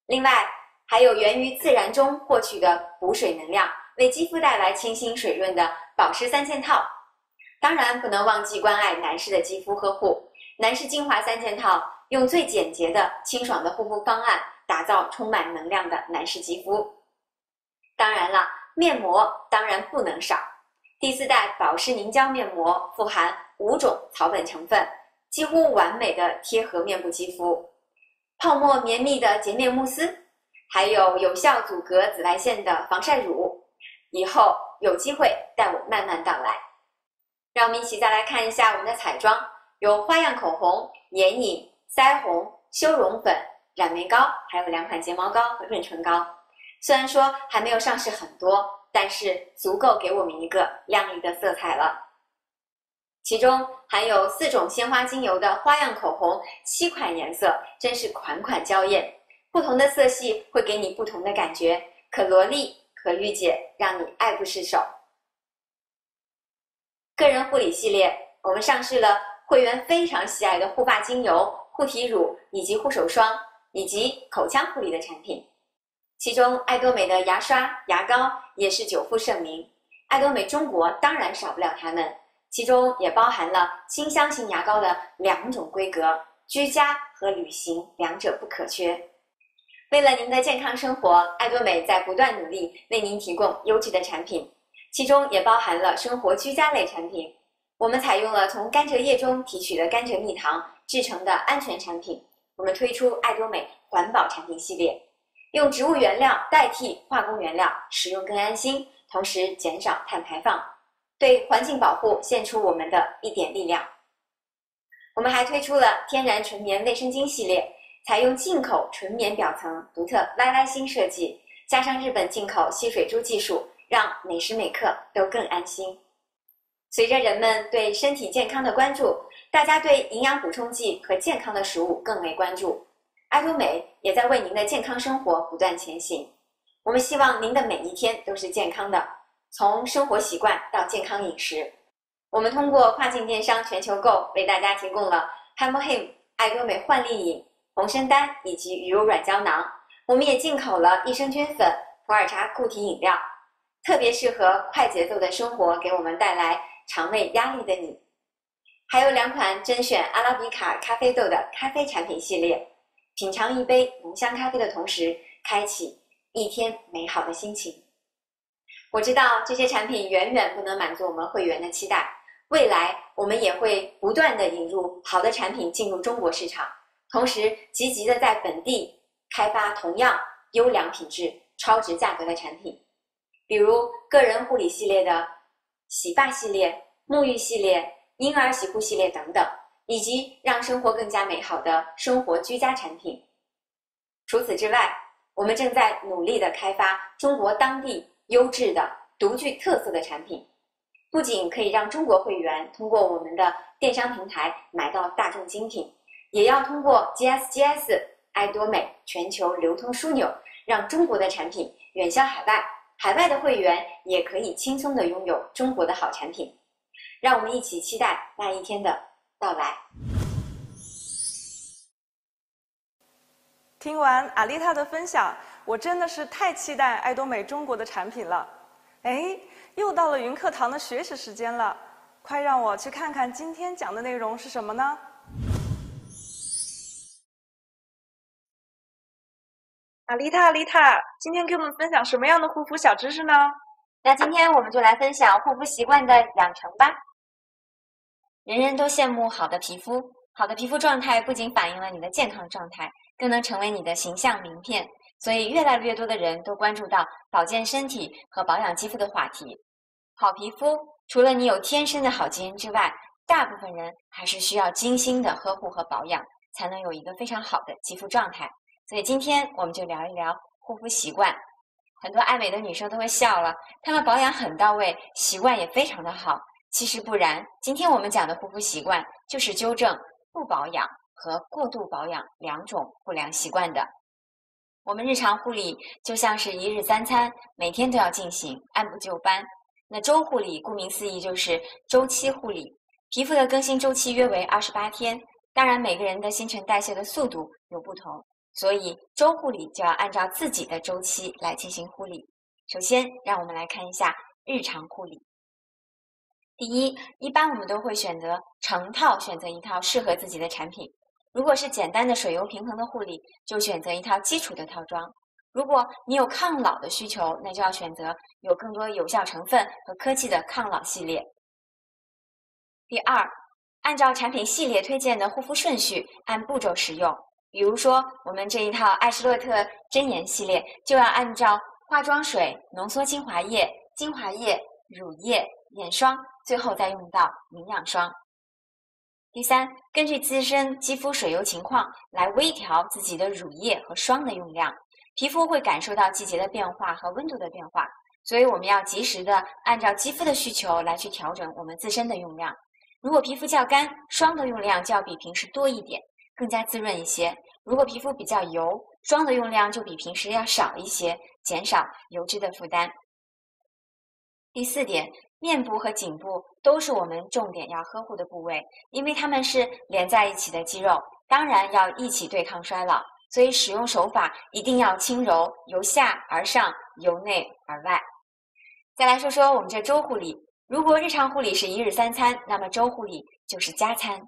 另外，还有源于自然中获取的补水能量，为肌肤带来清新水润的保湿3件套。当然不能忘记关爱男士的肌肤呵护，男士精华3件套用最简洁的清爽的护肤方案，打造充满能量的男士肌肤。当然了，面膜当然不能少。第4代保湿凝胶面膜富含5种草本成分，几乎完美的贴合面部肌肤，泡沫绵密的洁面慕斯，还有有效阻隔紫外线的防晒乳。以后有机会带我慢慢道来。让我们一起再来看一下我们的彩妆，有花样口红、眼影、腮红、修容粉、染眉膏，还有2款睫毛膏和润唇膏。虽然说还没有上市很多，但是足够给我们一个亮丽的色彩了。其中含有4种鲜花精油的花样口红，7款颜色，真是款款娇艳。不同的色系会给你不同的感觉，可萝莉，可御姐，让你爱不释手。个人护理系列，我们上市了会员非常喜爱的护发精油、护体乳以及护手霜，以及口腔护理的产品。其中，爱多美的牙刷、牙膏也是久负盛名。爱多美中国当然少不了它们，其中也包含了清香型牙膏的2种规格，居家和旅行2者不可缺。为了您的健康生活，爱多美在不断努力为您提供优质的产品，其中也包含了生活居家类产品。我们采用了从甘蔗叶中提取的甘蔗蜜糖制成的安全产品，我们推出爱多美环保产品系列，用植物原料代替化工原料，使用更安心，同时减少碳排放，对环境保护献出我们的一点力量。我们还推出了天然纯棉卫生巾系列，采用进口纯棉表层独特拉拉芯设计，加上日本进口吸水珠技术，让每时每刻都更安心。随着人们对身体健康的关注，大家对营养补充剂和健康的食物更为关注。爱多美也在为您的健康生活不断前行。我们希望您的每一天都是健康的，从生活习惯到健康饮食。我们通过跨境电商全球购为大家提供了 Hemohim 爱多美焕丽饮、红参丹以及鱼油软胶囊。我们也进口了益生菌粉、普洱茶固体饮料，特别适合快节奏的生活给我们带来肠胃压力的你。还有2款甄选阿拉比卡咖啡豆的咖啡产品系列，品尝一杯浓香咖啡的同时，开启一天美好的心情。我知道这些产品远远不能满足我们会员的期待，未来我们也会不断的引入好的产品进入中国市场，同时积极的在本地开发同样优良品质、超值价格的产品，比如个人护理系列的洗发系列、沐浴系列、婴儿洗护系列等等，以及让生活更加美好的生活居家产品。除此之外，我们正在努力地开发中国当地优质的独具特色的产品，不仅可以让中国会员通过我们的电商平台买到大众精品，也要通过 GSGS 爱多美全球流通枢纽，让中国的产品远销海外，海外的会员也可以轻松地拥有中国的好产品。让我们一起期待那一天的到来。听完阿丽塔的分享，我真的是太期待爱多美中国的产品了。哎，又到了云课堂的学习时间了，快让我去看看今天讲的内容是什么呢？阿丽塔，今天给我们分享什么样的护肤小知识呢？那今天我们就来分享护肤习惯的养成吧。人人都羡慕好的皮肤，好的皮肤状态不仅反映了你的健康状态，更能成为你的形象名片。所以越来越多的人都关注到保健身体和保养肌肤的话题。好皮肤除了你有天生的好基因之外，大部分人还是需要精心的呵护和保养，才能有一个非常好的肌肤状态。所以今天我们就聊一聊护肤习惯。很多爱美的女生都会笑了，她们保养很到位，习惯也非常的好。其实不然，今天我们讲的护肤习惯就是纠正不保养和过度保养2种不良习惯的。我们日常护理就像是1日3餐，每天都要进行，按部就班。那周护理顾名思义就是周期护理，皮肤的更新周期约为28天。当然每个人的新陈代谢的速度有不同，所以周护理就要按照自己的周期来进行护理。首先让我们来看一下日常护理。第一，一般我们都会选择成套，选择一套适合自己的产品。如果是简单的水油平衡的护理，就选择一套基础的套装。如果你有抗老的需求，那就要选择有更多有效成分和科技的抗老系列。第二，按照产品系列推荐的护肤顺序，按步骤使用。比如说我们这一套艾诗洛特真颜系列，就要按照化妆水、浓缩精华液、乳液、眼霜，最后再用到营养霜。第三，根据自身肌肤水油情况来微调自己的乳液和霜的用量。皮肤会感受到季节的变化和温度的变化，所以我们要及时的按照肌肤的需求来去调整我们自身的用量。如果皮肤较干，霜的用量就要比平时多一点，更加滋润一些。如果皮肤比较油，霜的用量就比平时要少一些，减少油脂的负担。第四点，面部和颈部都是我们重点要呵护的部位，因为它们是连在一起的肌肉，当然要一起对抗衰老，所以使用手法一定要轻柔，由下而上，由内而外。再来说说我们这周护理，如果日常护理是1日3餐，那么周护理就是加餐。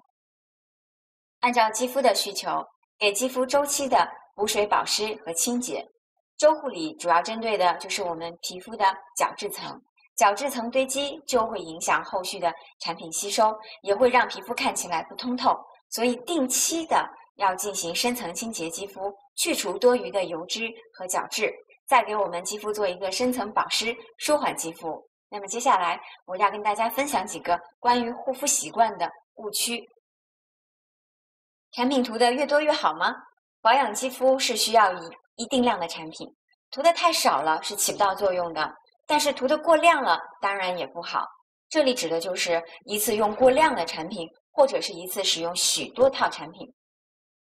按照肌肤的需求，给肌肤周期的补水保湿和清洁。周护理主要针对的就是我们皮肤的角质层，角质层堆积就会影响后续的产品吸收，也会让皮肤看起来不通透，所以定期的要进行深层清洁肌肤，去除多余的油脂和角质，再给我们肌肤做一个深层保湿，舒缓肌肤。那么接下来我要跟大家分享几个关于护肤习惯的误区。产品涂的越多越好吗？保养肌肤是需要一定量的产品，涂的太少了是起不到作用的，但是涂的过量了当然也不好。这里指的就是一次用过量的产品，或者是一次使用许多套产品。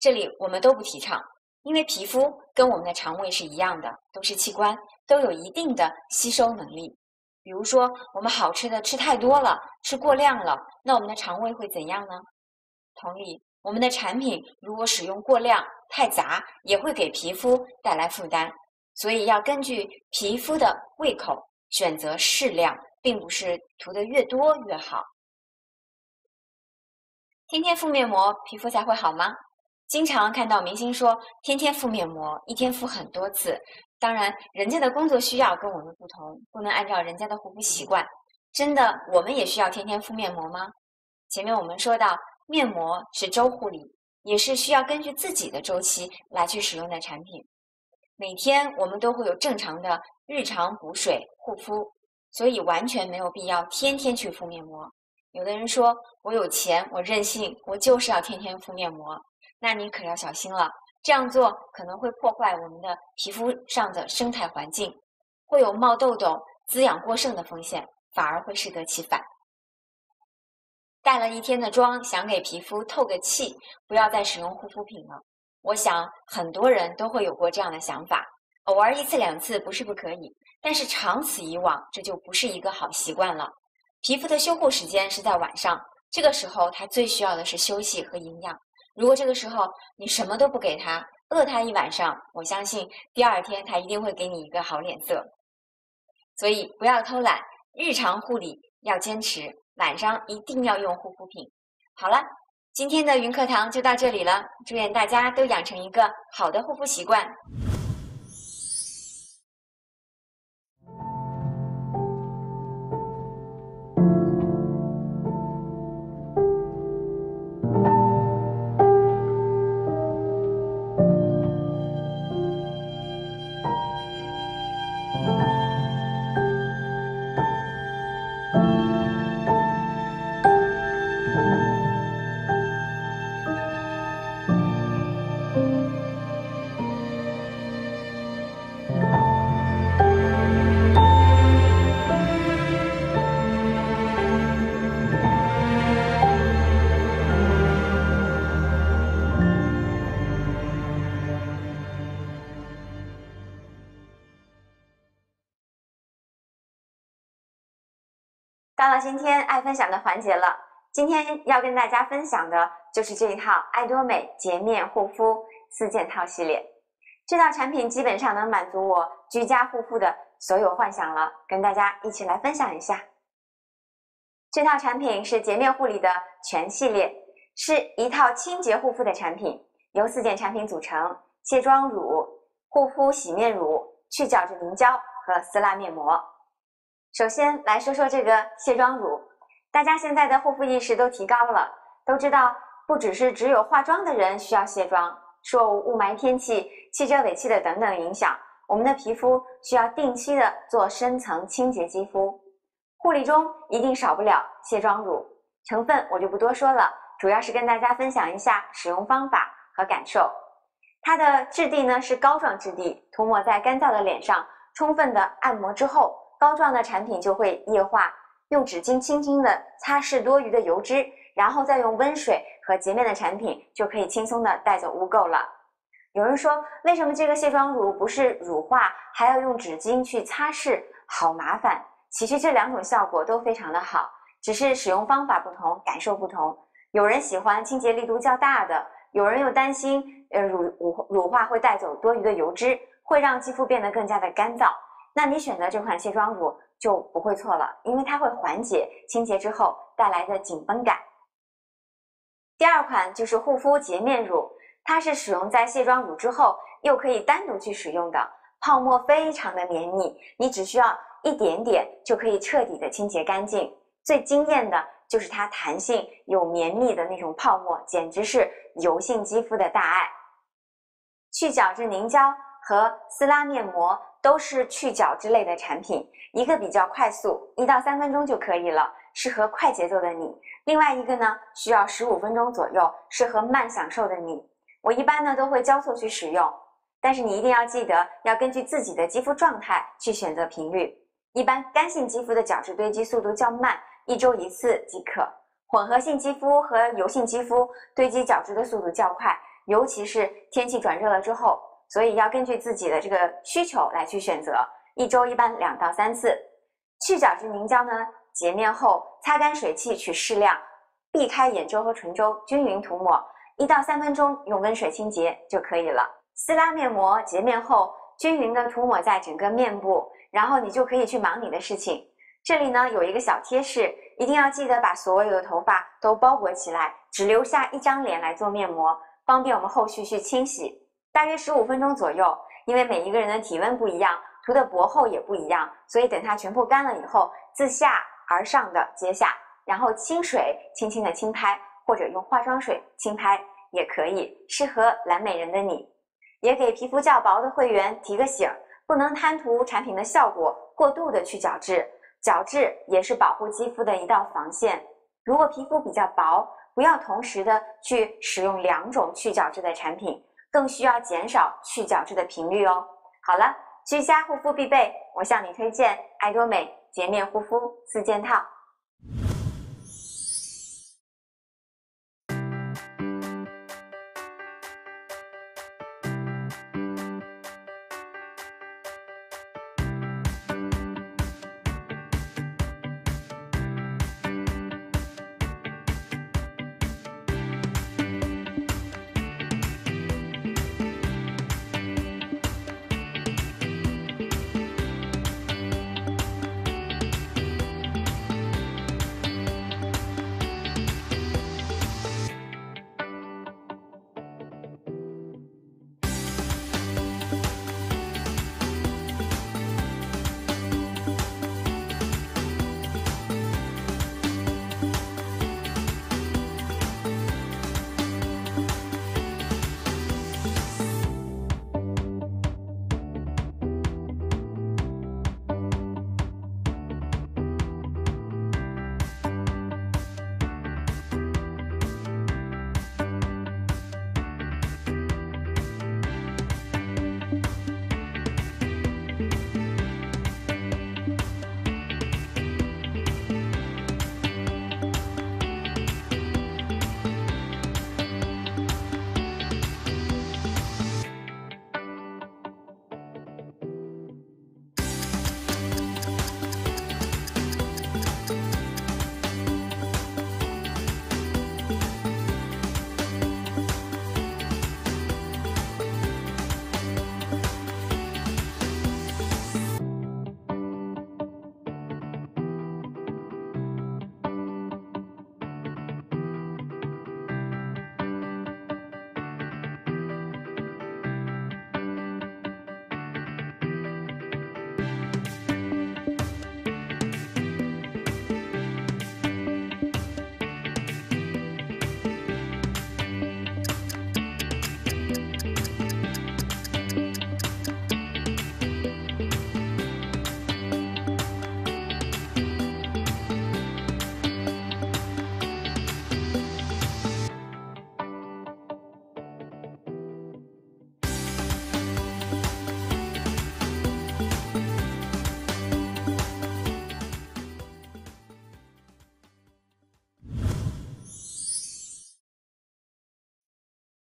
这里我们都不提倡，因为皮肤跟我们的肠胃是一样的，都是器官，都有一定的吸收能力。比如说我们好吃的吃太多了，吃过量了，那我们的肠胃会怎样呢？同理，我们的产品如果使用过量太杂，也会给皮肤带来负担，所以要根据皮肤的胃口选择适量，并不是涂得越多越好。天天敷面膜，皮肤才会好吗？经常看到明星说天天敷面膜，一天敷很多次。当然，人家的工作需要跟我们不同，不能按照人家的护肤习惯。真的，我们也需要天天敷面膜吗？前面我们说到，面膜是周护理，也是需要根据自己的周期来去使用的产品。每天我们都会有正常的日常补水护肤，所以完全没有必要天天去敷面膜。有的人说我有钱，我任性，我就是要天天敷面膜，那你可要小心了，这样做可能会破坏我们的皮肤上的生态环境，会有冒痘痘、滋养过剩的风险，反而会适得其反。带了一天的妆，想给皮肤透个气，不要再使用护肤品了。我想很多人都会有过这样的想法，偶尔1次2次不是不可以，但是长此以往，这就不是一个好习惯了。皮肤的修护时间是在晚上，这个时候它最需要的是休息和营养。如果这个时候你什么都不给它，饿它一晚上，我相信第2天它一定会给你一个好脸色。所以不要偷懒，日常护理要坚持，晚上一定要用护肤品。好了，今天的云课堂就到这里了，祝愿大家都养成一个好的护肤习惯。到了今天爱分享的环节了，今天要跟大家分享的就是这一套爱多美洁面护肤4件套系列。这套产品基本上能满足我居家护肤的所有幻想了，跟大家一起来分享一下。这套产品是洁面护理的全系列，是一套清洁护肤的产品，由4件产品组成：卸妆乳、护肤洗面乳、去角质凝胶和丝蜡面膜。首先来说说这个卸妆乳，大家现在的护肤意识都提高了，都知道不只有化妆的人需要卸妆，受雾霾天气、汽车尾气的等等影响，我们的皮肤需要定期的做深层清洁肌肤。护理中一定少不了卸妆乳，成分我就不多说了，主要是跟大家分享一下使用方法和感受。它的质地呢是膏状质地，涂抹在干燥的脸上，充分的按摩之后，膏状的产品就会液化，用纸巾轻轻的擦拭多余的油脂，然后再用温水和洁面的产品就可以轻松的带走污垢了。有人说，为什么这个卸妆乳不是乳化，还要用纸巾去擦拭，好麻烦。其实这2种效果都非常的好，只是使用方法不同，感受不同。有人喜欢清洁力度较大的，有人又担心乳化会带走多余的油脂，会让肌肤变得更加的干燥。那你选择这款卸妆乳就不会错了，因为它会缓解清洁之后带来的紧绷感。第二款就是护肤洁面乳，它是使用在卸妆乳之后又可以单独去使用的，泡沫非常的绵密，你只需要一点点就可以彻底的清洁干净。最惊艳的就是它弹性有绵密的那种泡沫，简直是油性肌肤的大爱。去角质凝胶和丝拉面膜都是去角质类的产品，一个比较快速，1到3分钟就可以了，适合快节奏的你。另外一个呢，需要15分钟左右，适合慢享受的你。我一般呢都会交错去使用，但是你一定要记得要根据自己的肌肤状态去选择频率。一般干性肌肤的角质堆积速度较慢，1周1次即可。混合性肌肤和油性肌肤堆积角质的速度较快，尤其是天气转热了之后，所以要根据自己的这个需求来去选择。1周一般2到3次。去角质凝胶呢，洁面后擦干水汽取适量，避开眼周和唇周，均匀涂抹，1到3分钟用温水清洁就可以了。丝拉面膜洁面后均匀的涂抹在整个面部，然后你就可以去忙你的事情。这里呢有一个小贴士，一定要记得把所有的头发都包裹起来，只留下1张脸来做面膜，方便我们后续去清洗。大约15分钟左右，因为每一个人的体温不一样，涂的薄厚也不一样，所以等它全部干了以后，自下而上的接下，然后清水轻轻的轻拍，或者用化妆水轻拍也可以，适合懒美人的你。也给皮肤较薄的会员提个醒，不能贪图产品的效果，过度的去角质。角质也是保护肌肤的一道防线。如果皮肤比较薄，不要同时的去使用2种去角质的产品，更需要减少去角质的频率哦。好了，居家护肤必备，我向你推荐爱多美洁面护肤4件套。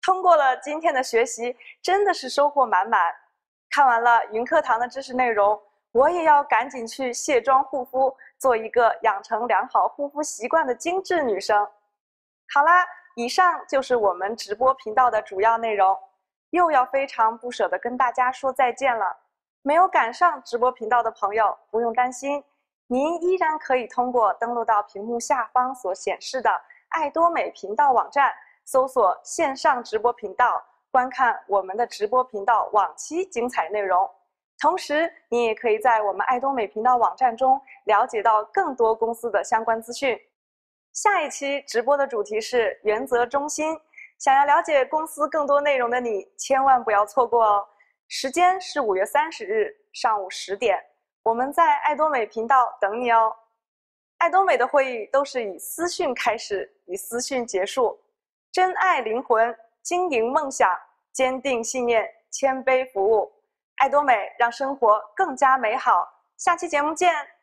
通过了今天的学习，真的是收获满满。看完了云课堂的知识内容，我也要赶紧去卸妆护肤，做一个养成良好护肤习惯的精致女生。好啦，以上就是我们直播频道的主要内容，又要非常不舍得跟大家说再见了。没有赶上直播频道的朋友不用担心，您依然可以通过登录到屏幕下方所显示的爱多美频道网站，搜索线上直播频道，观看我们的直播频道往期精彩内容。同时，你也可以在我们爱多美频道网站中了解到更多公司的相关资讯。下一期直播的主题是原则中心，想要了解公司更多内容的你，千万不要错过哦。时间是5月30日上午10点，我们在爱多美频道等你哦。爱多美的会议都是以私讯开始，以私讯结束。真爱灵魂，经营梦想，坚定信念，谦卑服务。爱多美让生活更加美好。下期节目见。